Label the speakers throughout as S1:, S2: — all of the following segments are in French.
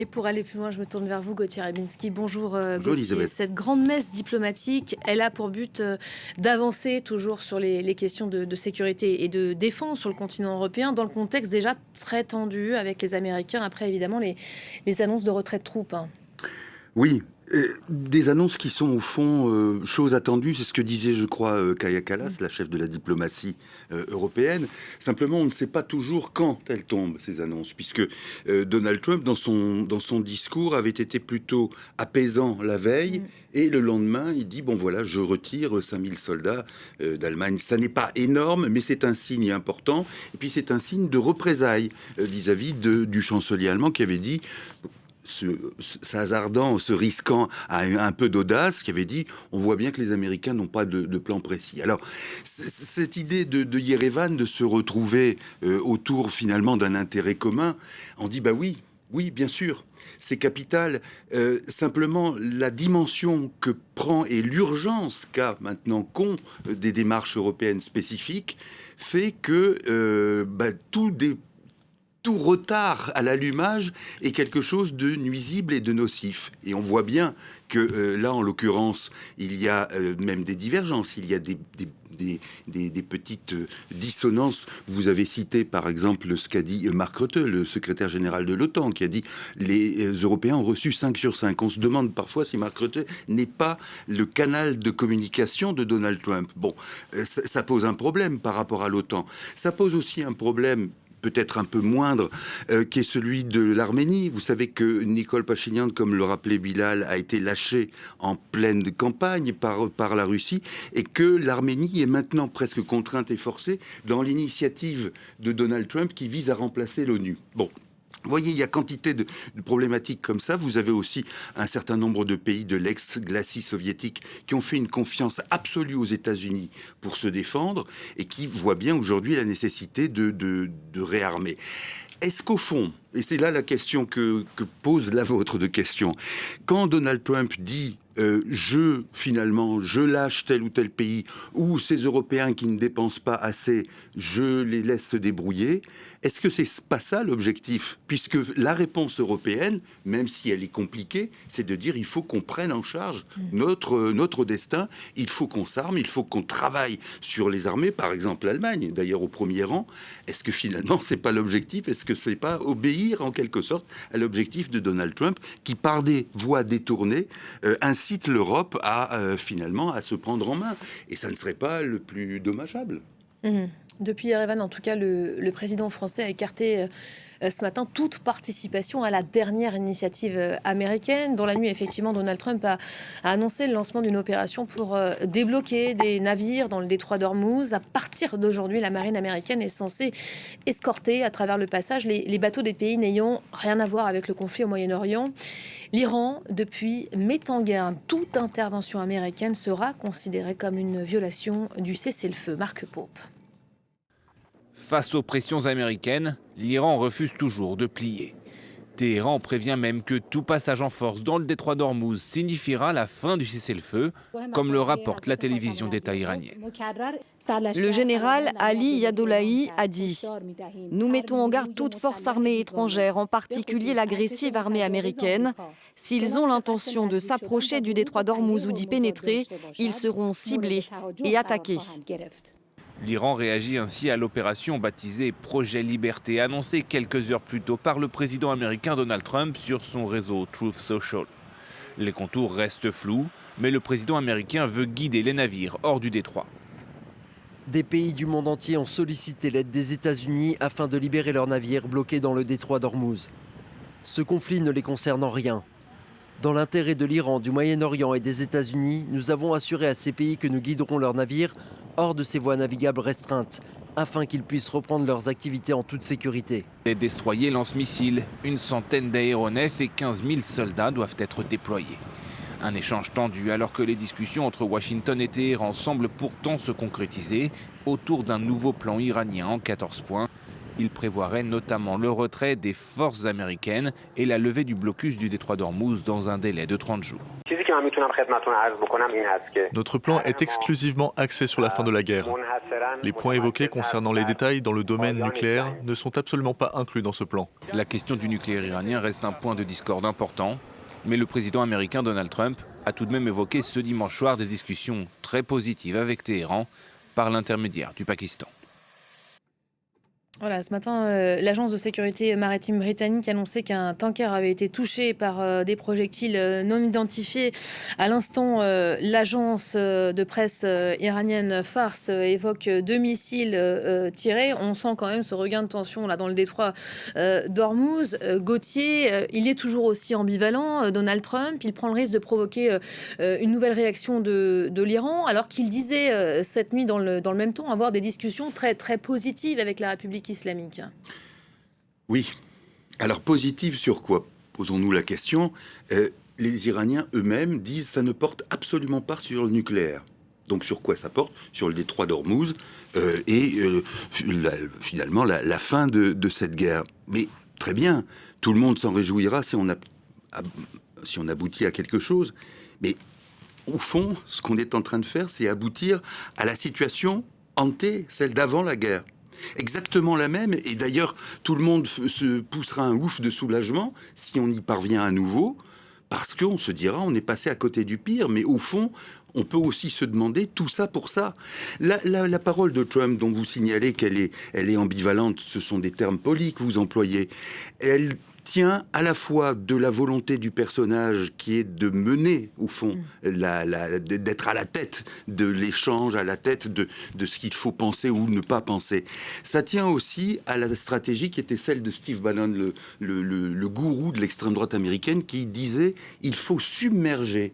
S1: Et pour aller plus loin, je me tourne vers vous, Gauthier Rabinski. Bonjour
S2: Bonjour
S1: Gauthier.
S2: Elisabeth.
S1: Cette grande messe diplomatique, elle a pour but d'avancer toujours sur les questions de sécurité et de défense sur le continent européen, dans le contexte déjà très tendu avec les Américains, après évidemment les annonces de retrait de troupes.
S2: Oui, des annonces qui sont au fond choses attendues, c'est ce que disait, je crois, Kaja Kallas, la chef de la diplomatie européenne. Simplement, on ne sait pas toujours quand elles tombent, ces annonces, puisque Donald Trump, dans son discours, avait été plutôt apaisant la veille, et le lendemain, il dit, bon voilà, je retire 5000 soldats d'Allemagne. Ça n'est pas énorme, mais c'est un signe important, et puis c'est un signe de représailles vis-à-vis du chancelier allemand qui avait dit... s'hasardant, se risquant à un peu d'audace, qui avait dit on voit bien que les Américains n'ont pas de plan précis. Alors, cette idée de Yerevan de se retrouver autour finalement d'un intérêt commun, on dit bah oui, bien sûr, c'est capital. Simplement, la dimension que prend et l'urgence qu'a maintenant qu'ont des démarches européennes spécifiques fait que tout retard à l'allumage est quelque chose de nuisible et de nocif. Et on voit bien que là, en l'occurrence, il y a même des divergences, il y a des petites dissonances. Vous avez cité, par exemple, ce qu'a dit Mark Rutte, le secrétaire général de l'OTAN, qui a dit « les Européens ont reçu 5 sur 5 ». On se demande parfois si Mark Rutte n'est pas le canal de communication de Donald Trump. Bon, ça pose un problème par rapport à l'OTAN. Ça pose aussi un problème peut-être un peu moindre, qui est celui de l'Arménie. Vous savez que Nicole Pachinian, comme le rappelait Bilal, a été lâché en pleine campagne par la Russie, et que l'Arménie est maintenant presque contrainte et forcée dans l'initiative de Donald Trump qui vise à remplacer l'ONU. Bon. Vous voyez, il y a quantité de problématiques comme ça. Vous avez aussi un certain nombre de pays de l'ex-glacis soviétique qui ont fait une confiance absolue aux États-Unis pour se défendre et qui voient bien aujourd'hui la nécessité de réarmer. Est-ce qu'au fond, et c'est là la question que pose la vôtre de question, quand Donald Trump dit je lâche tel ou tel pays, ou ces Européens qui ne dépensent pas assez, je les laisse se débrouiller, est-ce que c'est pas ça l'objectif? Puisque la réponse européenne, même si elle est compliquée, c'est de dire il faut qu'on prenne en charge notre destin, il faut qu'on s'arme, il faut qu'on travaille sur les armées, par exemple l'Allemagne, d'ailleurs au premier rang. Est-ce que finalement c'est pas l'objectif? Est-ce que c'est pas obéir en quelque sorte à l'objectif de Donald Trump qui, par des voies détournées, incite l'Europe à finalement à se prendre en main? Et ça ne serait pas le plus dommageable.
S1: Depuis Yerevan, en tout cas, le président français a écarté ce matin toute participation à la dernière initiative américaine. Dans la nuit, effectivement, Donald Trump a annoncé le lancement d'une opération pour débloquer des navires dans le détroit d'Ormuz. À partir d'aujourd'hui, la marine américaine est censée escorter à travers le passage les bateaux des pays n'ayant rien à voir avec le conflit au Moyen-Orient. L'Iran, depuis, met en garde. Toute intervention américaine sera considérée comme une violation du cessez-le-feu. Marc Pope.
S3: Face aux pressions américaines, l'Iran refuse toujours de plier. Téhéran prévient même que tout passage en force dans le détroit d'Ormuz signifiera la fin du cessez-le-feu, comme le rapporte la télévision d'État iranienne.
S4: Le général Ali Yadollahi a dit « Nous mettons en garde toute force armée étrangère, en particulier l'agressive armée américaine. S'ils ont l'intention de s'approcher du détroit d'Ormuz ou d'y pénétrer, ils seront ciblés et attaqués. »
S3: L'Iran réagit ainsi à l'opération baptisée Projet Liberté, annoncée quelques heures plus tôt par le président américain Donald Trump sur son réseau Truth Social. Les contours restent flous, mais le président américain veut guider les navires hors du détroit.
S5: Des pays du monde entier ont sollicité l'aide des États-Unis afin de libérer leurs navires bloqués dans le détroit d'Ormuz. Ce conflit ne les concerne en rien. Dans l'intérêt de l'Iran, du Moyen-Orient et des États-Unis, nous avons assuré à ces pays que nous guiderons leurs navires hors de ces voies navigables restreintes, afin qu'ils puissent reprendre leurs activités en toute sécurité.
S3: Des destroyers lance-missiles, une centaine d'aéronefs et 15 000 soldats doivent être déployés. Un échange tendu alors que les discussions entre Washington et Téhéran semblent pourtant se concrétiser autour d'un nouveau plan iranien en 14 points. Il prévoirait notamment le retrait des forces américaines et la levée du blocus du détroit d'Ormuz dans un délai de 30 jours.
S6: Notre plan est exclusivement axé sur la fin de la guerre. Les points évoqués concernant les détails dans le domaine nucléaire ne sont absolument pas inclus dans ce plan.
S3: La question du nucléaire iranien reste un point de discorde important, mais le président américain Donald Trump a tout de même évoqué ce dimanche soir des discussions très positives avec Téhéran par l'intermédiaire du Pakistan.
S1: Voilà, ce matin, l'agence de sécurité maritime britannique annonçait qu'un tanker avait été touché par des projectiles non identifiés. À l'instant, l'agence de presse iranienne Fars évoque 2 missiles tirés. On sent quand même ce regain de tension là dans le détroit d'Ormuz. Gauthier, il est toujours aussi ambivalent. Donald Trump, il prend le risque de provoquer une nouvelle réaction de l'Iran, alors qu'il disait cette nuit dans le même ton avoir des discussions très, très positives avec la République islamique.
S2: Oui. Alors, positive sur quoi? Posons-nous la question. Les Iraniens eux-mêmes disent que ça ne porte absolument pas sur le nucléaire. Donc, sur quoi ça porte? Sur le détroit d'Ormuz finalement la fin de cette guerre. Mais très bien, tout le monde s'en réjouira si on aboutit à quelque chose. Mais au fond, ce qu'on est en train de faire, c'est aboutir à la situation ante, celle d'avant la guerre. Exactement la même, et d'ailleurs tout le monde se poussera un ouf de soulagement si on y parvient à nouveau, parce qu'on se dira on est passé à côté du pire, mais au fond on peut aussi se demander tout ça pour ça. La parole de Trump dont vous signalez qu'elle est ambivalente, ce sont des termes polis que vous employez, elle tient à la fois de la volonté du personnage qui est de mener, au fond, d'être à la tête de l'échange, à la tête de ce qu'il faut penser ou ne pas penser. Ça tient aussi à la stratégie qui était celle de Steve Bannon, le gourou de l'extrême droite américaine, qui disait « il faut submerger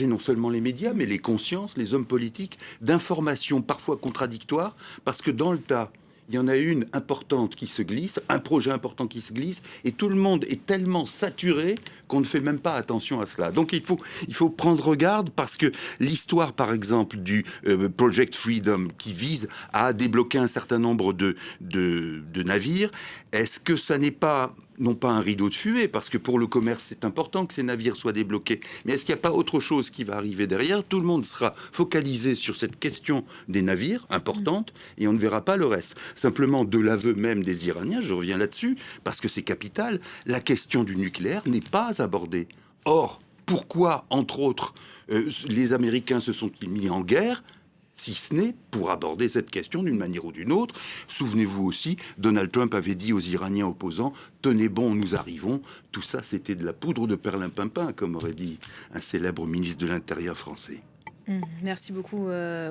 S2: non seulement les médias, mais les consciences, les hommes politiques, d'informations parfois contradictoires, parce que dans le tas, il y en a une importante qui se glisse, un projet important qui se glisse, et tout le monde est tellement saturé qu'on ne fait même pas attention à cela. Donc il faut prendre garde, parce que l'histoire, par exemple, du Project Freedom, qui vise à débloquer un certain nombre de navires, est-ce que ça n'est pas, non pas un rideau de fumée, parce que pour le commerce, c'est important que ces navires soient débloqués, mais est-ce qu'il n'y a pas autre chose qui va arriver derrière? Tout le monde sera focalisé sur cette question des navires, importante, et on ne verra pas le reste. Simplement, de l'aveu même des Iraniens, je reviens là-dessus, parce que c'est capital, la question du nucléaire n'est pas abordée. Or, pourquoi, entre autres, les Américains se sont-ils mis en guerre, si ce n'est pour aborder cette question d'une manière ou d'une autre? Souvenez-vous aussi, Donald Trump avait dit aux Iraniens opposants « Tenez bon, nous arrivons ». Tout ça, c'était de la poudre de perlimpinpin, comme aurait dit un célèbre ministre de l'Intérieur français.
S1: Merci beaucoup.